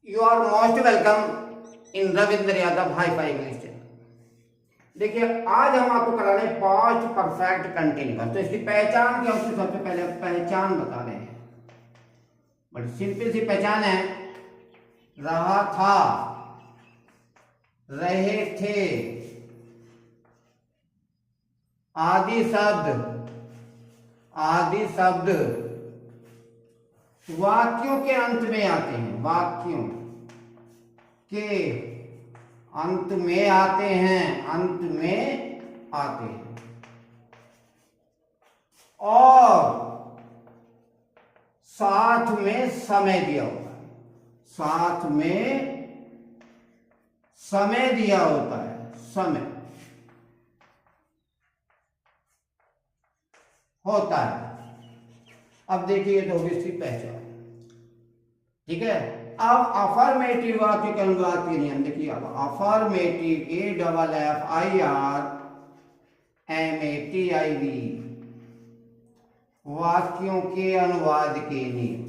You are most welcome in Ravindra Yadav hi fi English channel. देखिए आज हम आपको करा रहे हैं पास्ट परफेक्ट कंटिन्यूअस। तो इसकी पहचान क्या होती है? सबसे पहले पहचान बता रहे हैं। बड़ी सिंपल सी पहचान है। रहा था, रहे थे, आदि शब्द वाक्यों के अंत में आते हैं। वाक्यों के अंत में आते हैं और साथ में समय दिया होता है। समय दिया होता है। समय होता है। अब देखिए तो होगी इसकी पहचान। ठीक है। अब अफर्मेटिव वाक्य के अनुवाद के नियम देखिए। अब अफर्मेटिव AFFIRMATIV वाक्यों के अनुवाद के नियम।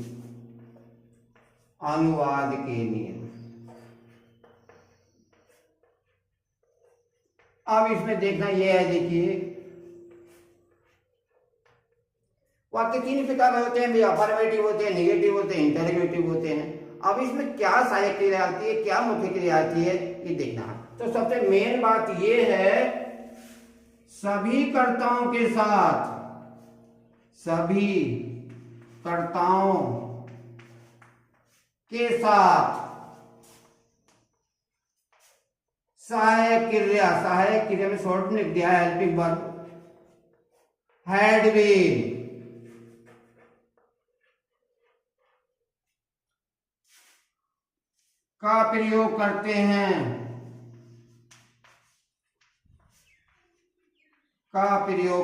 अब इसमें देखना यह है, देखिए वाक्य तीन प्रकार के होते हैं भैया। अफर्मेटिव होते हैं, नेगेटिव होते हैं, इंटरोगेटिव होते हैं। अब इसमें क्या सहायक क्रिया आती है, क्या मुख्य क्रिया आती है, ये देखना है। तो सबसे मेन बात ये है, सभी कर्ताओं के साथ सहायक क्रिया में शॉर्ट में लिख दिया है हेल्पिंग वर्ब हैड बीन का प्रयोग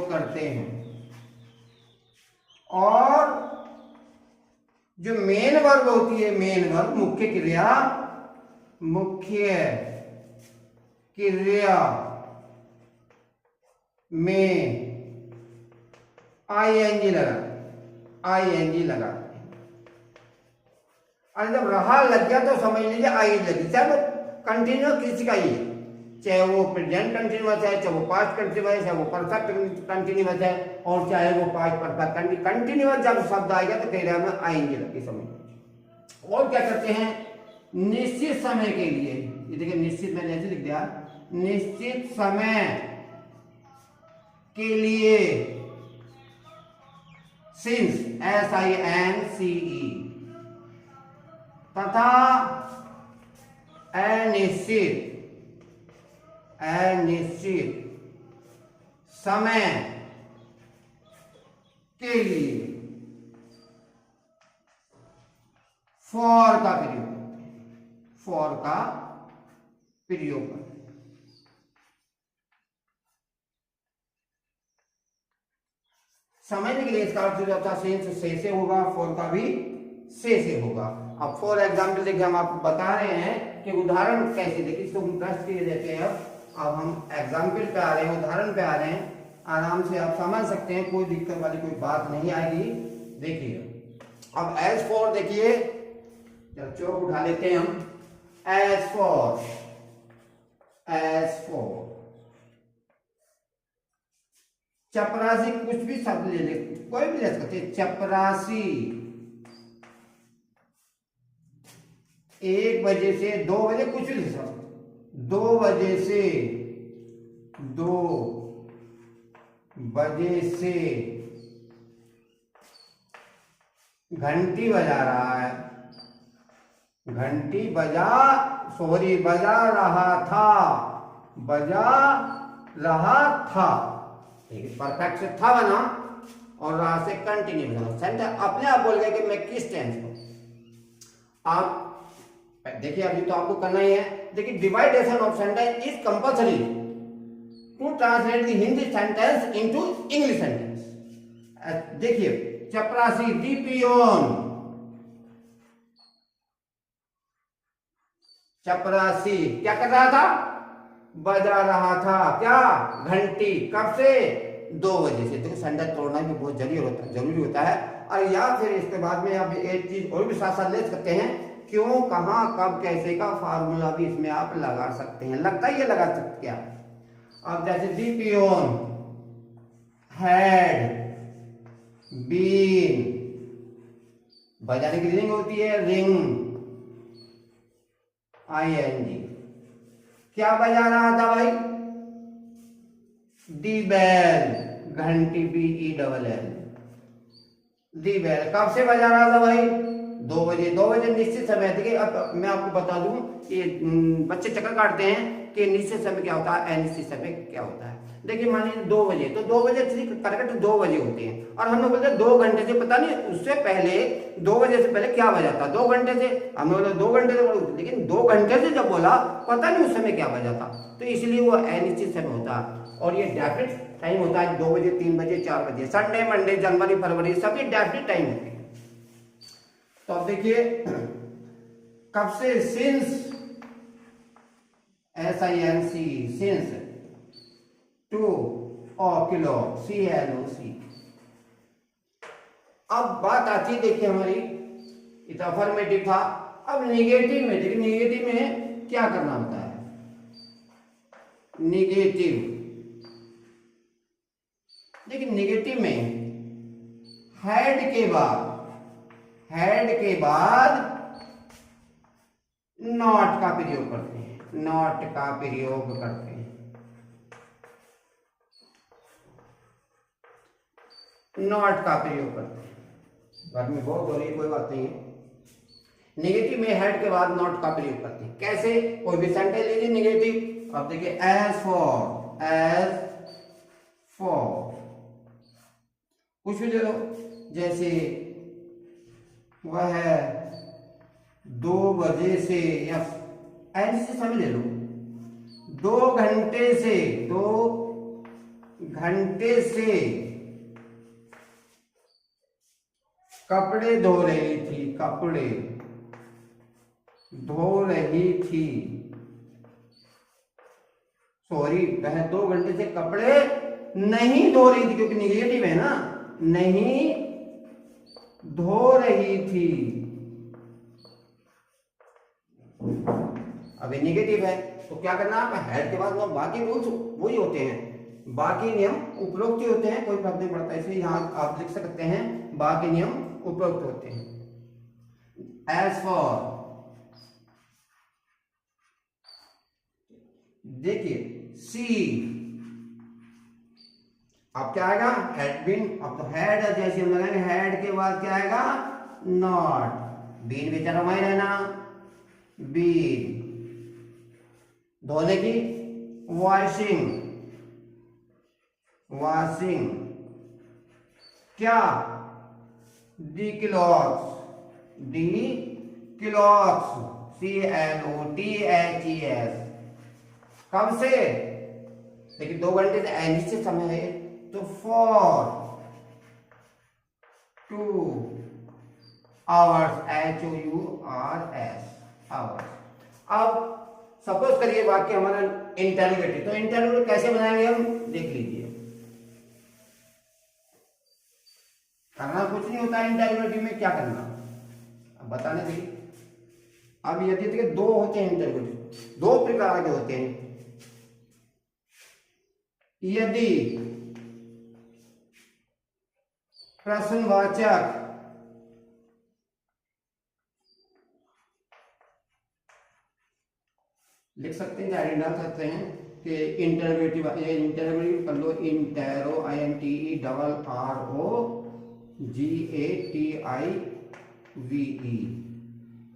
करते हैं। और जो मेन वर्ब होती है, मेन वर्ब मुख्य क्रिया में आईएनजी लगा। और जब रहा लग गया तो समझ लीजिए आई लगी। चाहे वो कंटिन्यूअस किसी का ही है, चाहे वो प्रेजेंट कंटिन्यूअस है, चाहे वो पास्ट कंटिन्यूअस है, चाहे वो परफेक्ट कंटिन्यूअस है, और चाहे वो पास्ट परफेक्ट कंटिन्यूअस जब शब्द आएगा तो क्रिया में आएंगे लगी, समझ लीजिए। और क्या करते हैं, निश्चित समय के लिए, ये देखिए निश्चित मैंने ऐसे लिख दिया, निश्चित समय के लिए सिंस SINCE तथा अनिश्चित समय के लिए फॉर का प्रयोग करते हैं। समझने के लिए इसका अर्थ जो था सेंस से होगा, फॉर का भी से होगा। अब फॉर एग्जाम्पल देखिए, हम आपको बता रहे हैं कि उदाहरण कैसे देखिए, इसको हम ट्रस्ट के देते हैं। अब हम एग्जाम्पल पे आ रहे हैं, उदाहरण पे आ रहे हैं, आराम से आप समझ सकते हैं, कोई दिक्कत वाली कोई बात नहीं आएगी। देखिए अब एज फॉर, देखिए जब चौक उठा लेते हैं हम, एज फॉर चपरासी, कुछ भी शब्द ले ले, कोई भी ले सकते हैं। चपरासी 1 बजे से 2 बजे, कुछ भी ले सकते। 2 बजे से घंटी बजा रहा है, बजा रहा था। परफेक्ट से था बना और रहा से कंटिन्यू बना। सेंटेंस अपने आप बोल गए कि मैं किस टेंस को। आप देखिए अभी तो आपको करना ही है। देखिए division of sentence is compulsory to translate the Hindi sentence into English sentence. देखिए चपरासी दी पियोन, चपरासी क्या कर रहा था, बजा रहा था क्या, घंटी। कब से, 2 बजे से। देखो सेंटेंस तोड़ना भी बहुत जरूरी होता है। और या फिर इसके बाद में आप एक चीज और भी साथ साथ ले सकते हैं क्यों, कहां, कब, कैसे का फार्मूला भी इसमें आप लगा सकते हैं। लगता ही है, लगा सकते हैं आप। अब जैसे दी पियोन हैड बीन, बजाने की रिंग होती है, रिंग ING, क्या बजा रहा था भाई, दी बेल, घंटी BELL, दी बेल कब से बजा रहा था भाई, 2 बजे। 2 बजे निश्चित समय थे। अब मैं आपको बता दूं कि बच्चे चक्कर काटते हैं कि निश्चित समय क्या होता है, अनिश्चित समय क्या होता है। देखिए मान लीजिए 2 बजे, तो 2 बजे करेक्ट 2 बजे होते हैं, और हम लोग बोलते हैं 2 घंटे से, पता नहीं उससे पहले 2 बजे से पहले क्या बजा था, 2 घंटे से, हमने बोला 2 घंटे से, लेकिन 2 घंटे से जब बोला पता नहीं उस समय क्या बजा था, तो इसलिए वो अनिश्चित समय होता है। और ये डेफिनेट टाइम होता है 2 बजे, 3 बजे, 4 बजे, संडे, मंडे, जनवरी, फरवरी, सभी डेफिनेट टाइम होते हैं। तो अब देखिए कब से, since SINC, since, two o'clock CLOC। अब बात आती है, देखिए हमारी इतना अफर्मेटिव था, अब निगेटिव में, देखिए निगेटिव में क्या करना होता है, निगेटिव, देखिए निगेटिव में हैड के बाद नॉट का प्रयोग करते हैं, नॉट का प्रयोग करते हैं, नॉट का प्रयोग करते हैं। घर में बहुत हो रही है, कोई बात नहीं है। निगेटिव में हेड के बाद नॉट का प्रयोग करते हैं। कैसे, कोई भी सेंटेंस लीजिए निगेटिव। अब देखिए एज फॉर कुछ भी ले लो, जैसे वह 2 बजे से, या एज से समय ले लो, 2 घंटे से, 2 घंटे से कपड़े धो रही थी, कपड़े धो रही थी, सॉरी वह 2 घंटे से कपड़े नहीं धो रही थी, क्योंकि निगेटिव है ना, नहीं धो रही थी। अब ये निगेटिव है तो क्या करना, आप हेड के बाद बाकी रूल्स वही होते हैं, बाकी नियम उपरोक्त होते हैं, कोई फर्क नहीं पड़ता। इसलिए यहां आप लिख सकते हैं बाकी नियम उपरोक्त होते हैं। एज फॉर, देखिए सी, अब क्या आएगा, हैड बीन। अब तो हैड जैसे हम लगाएंगे, हैड के बाद क्या आएगा, नॉट, बीन बेचारा वहीं रहना, बीन, धोने की, वॉशिंग, वॉशिंग, क्या, दी क्लॉथ्स, दी क्लॉथ्स, CLOTHES, कब से, देखिए 2 घंटे से अनिश्चित समय है, तो फॉर 2 hours, HOURS, आवर्स। अब सपोज करिए वाक्य हमारा इंटरोगेटिव, तो इंटरोगेटिव कैसे बनाएंगे हम, देख लीजिए। करना कुछ नहीं होता इंटरोगेटिव में, क्या करना अब बताने दीजिए। अब यदि देखिए 2 होते हैं इंटरोगेटिव, 2 प्रकार के होते हैं। यदि प्रश्नवाचक लिख सकते हैं, डायरेक्ट डाल सकते हैं कि इंटरोगेटिव, इंटरोगेटिव कर लो, इंटेरो INTERROGATIVE,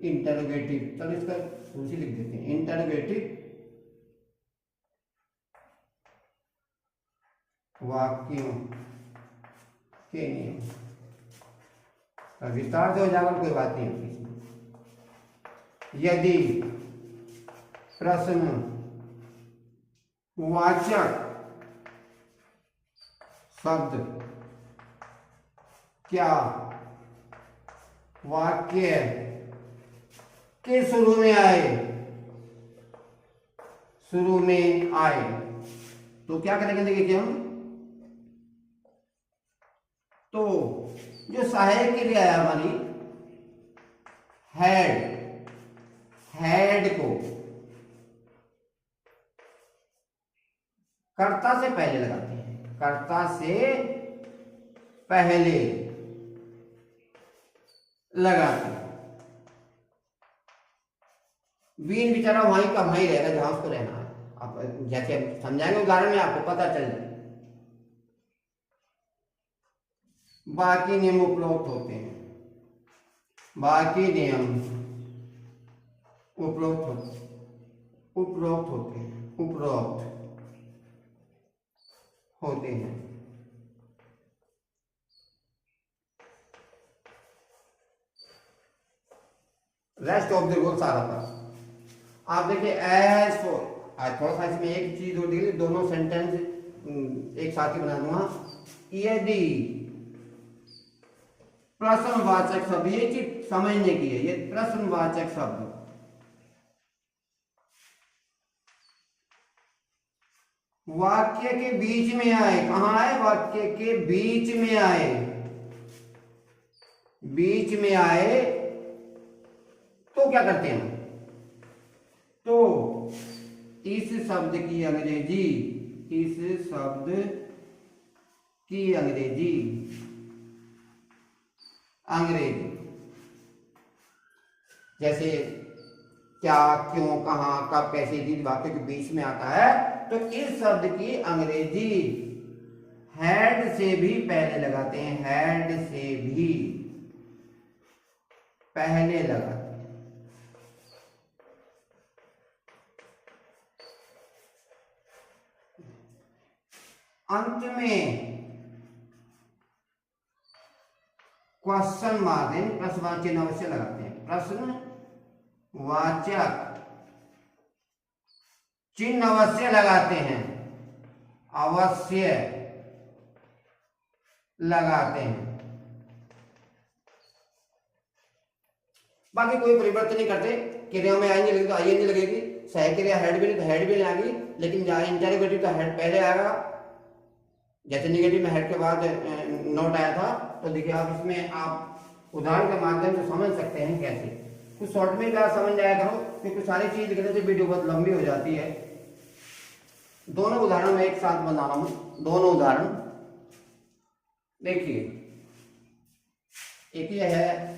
इंटरोगेटिव। चलो इसका सूची लिख देते हैं, इंटरोगेटिव वाक्यों के नियम। विस्तार से हो जाएगा, कोई बात नहीं होती इसमें। यदि प्रश्न वाचक शब्द क्या वाक्य के शुरू में आए, शुरू में आए, तो क्या करेंगे, देखिए हम, तो जो सहायक क्रिया है हमारी, हैड, हैड को कर्ता से पहले लगाते हैं, कर्ता से पहले लगाते हैं। बीन बेचारा वहीं का वहीं रहेगा जहां उसको रहना है। आप जैसे हम समझाएंगे उदाहरण में आपको पता चल जाए। बाकी नियम उपरोक्त होते हैं, बाकी नियम उपरोक्त होते हैं। रेस्ट ऑफ द रूल सारा था। आप देखिए एज फॉर, आज थोड़ा सा इसमें एक चीज और देखिए, दोनों सेंटेंस एक साथ ही बना दूंगा। यदि प्रश्नवाचक शब्द, ये चीज समझने की है, ये प्रश्नवाचक शब्द वाक्य के बीच में आए, कहां आए, वाक्य के बीच में आए, बीच में आए तो क्या करते हैं, तो इस शब्द की अंग्रेजी, इस शब्द की अंग्रेजी जैसे क्या, क्यों, कहां, कब, कैसे, यदि वाक्य के बीच में आता है तो इस शब्द की अंग्रेजी हैड से भी पहले लगाते हैं, हैड से भी पहले लगाते हैं। अंत में क्वेश्चन मार्क, प्रश्नवाचक चिन्ह अवश्य लगाते हैं, प्रश्नवाचक चिन्ह अवश्य लगाते हैं, अवश्य लगाते हैं। बाकी कोई परिवर्तन नहीं करते। क्रिया में आई नहीं लगेगी तो आई नहीं लगेगी, सह क्रिया हेड भी नहीं तो हेड भी नहीं आएगी, लेकिन जहां इंटरोगेटिव का हेड पहले आएगा, जैसे निगेटिव में हेड के बाद नोट आया था, तो देखिए आप इसमें आप उदाहरण के माध्यम से समझ सकते हैं कैसे। कुछ शॉर्ट में क्या समझ जाया करो, क्योंकि सारी चीज लिखने से वीडियो बहुत लंबी हो जाती है। दोनों उदाहरण में एक साथ बना रहा हूं, दोनों उदाहरण देखिए। एक ये है,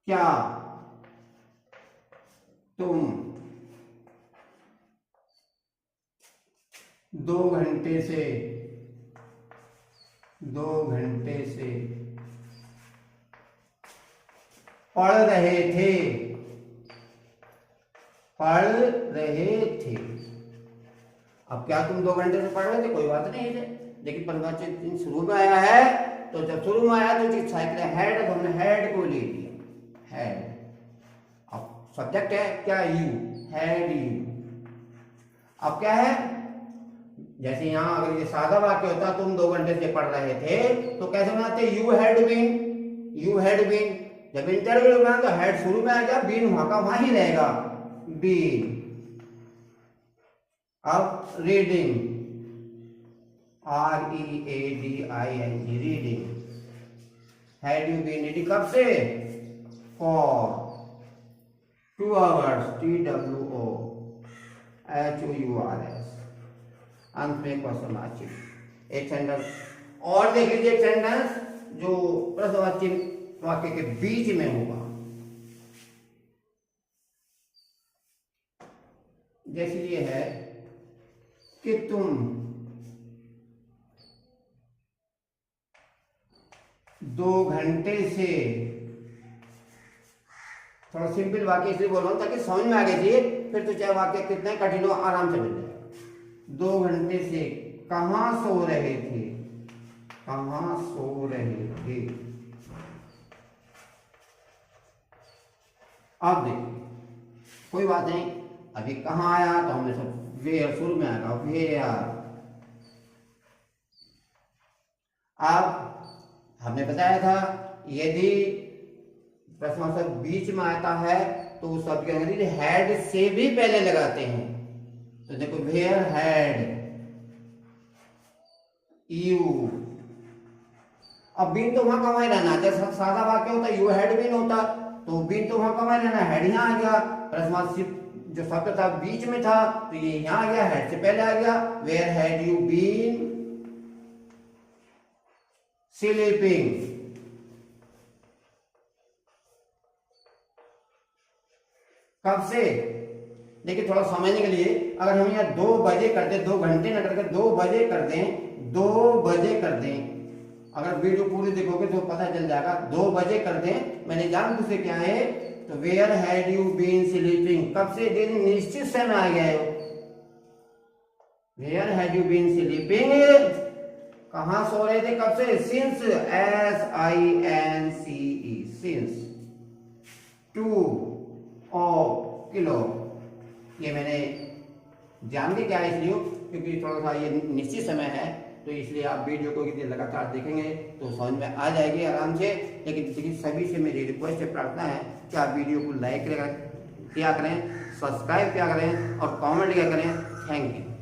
क्या तुम 2 घंटे से पढ़ रहे थे। अब क्या तुम 2 घंटे से पढ़ रहे थे, कोई बात नहीं है, लेकिन परिभाषित चिन्ह शुरू में आया है, तो जब शुरू में आया तो चीज साइकिल हेड, तो हमने हेड को ले लिया, हेड। अब सब्जेक्ट है क्या, यू, हैड यू। अब क्या है, जैसे यहां अगर ये सादा वाक्य होता, तुम 2 घंटे से पढ़ रहे थे, तो कैसे बनाते, यू हैड बीन। जब इंटरव्यू बना तो हेड शुरू में आ गया, बीन वहां का वहां ही रहेगा, बीन। अब reading, READING, reading. Had you been reading, कब से, फॉर 2 hours, TWOHOURS। अंत में क्वेश्चन मार्क चिन्ह। एक सेंटेंस और देख लीजिए, एक सेंटेंस जो प्रश्नवाचक चिन्ह वाक्य के बीच में होगा, जैसे ये है कि तुम 2 घंटे से, थोड़ा सिंपल वाक्य इसलिए बोल रहा हूं ताकि समझ में आ गई थी, फिर तो चाहे वाक्य कितने कठिन हो आराम से मिल जाएगा। 2 घंटे से कहां सो रहे थे, अब देखिए कोई बात नहीं, अभी कहां आया तो हमने सब वेयर शुरू में आएगा, वेयर। अब हमने बताया था यदि प्रश्नवाचक बीच में आता है तो उस शब्द की अंग्रेजी हैड से भी पहले लगाते हैं। तो देखो वेयर हैड यू। अब बीन तो वहां कमाई रहना, जैसे सादा वाक्य होता यू हैड बीन होता, तो बीन तो वहां कमाई रहना, हेड यहां आ गया, प्रश्नवाची जो शब्द था बीच में था, तो ये यहाँ आ गया, हैड से पहले आ गया। Where had you been sleeping, कब से। देखिए थोड़ा समझने के लिए, अगर हम यहाँ 2 बजे करते, 2 घंटे न करके 2 बजे कर दें, 2 बजे कर दें, अगर वीडियो पूरी देखोगे तो पता चल जाएगा। 2 बजे कर दें, मैंने जानबूझ से क्या है, तो where had you been sleeping, कब से, दिन निश्चित समय आ गया है। Where had you been sleeping, कहां सो रहे थे, कब से, सिंस, SINCE, सिंस, 2 किलो, ये मैंने जान के क्या है इसलिए, क्योंकि थोड़ा सा ये निश्चित समय है, तो इसलिए आप वीडियो को यदि लगातार देखेंगे तो समझ में आ जाएगी आराम से। लेकिन देखिए सभी से मेरी रिक्वेस्ट है, प्रार्थना है कि आप वीडियो को लाइक किया करें, सब्सक्राइब किया करें और कमेंट किया करें। Thank you.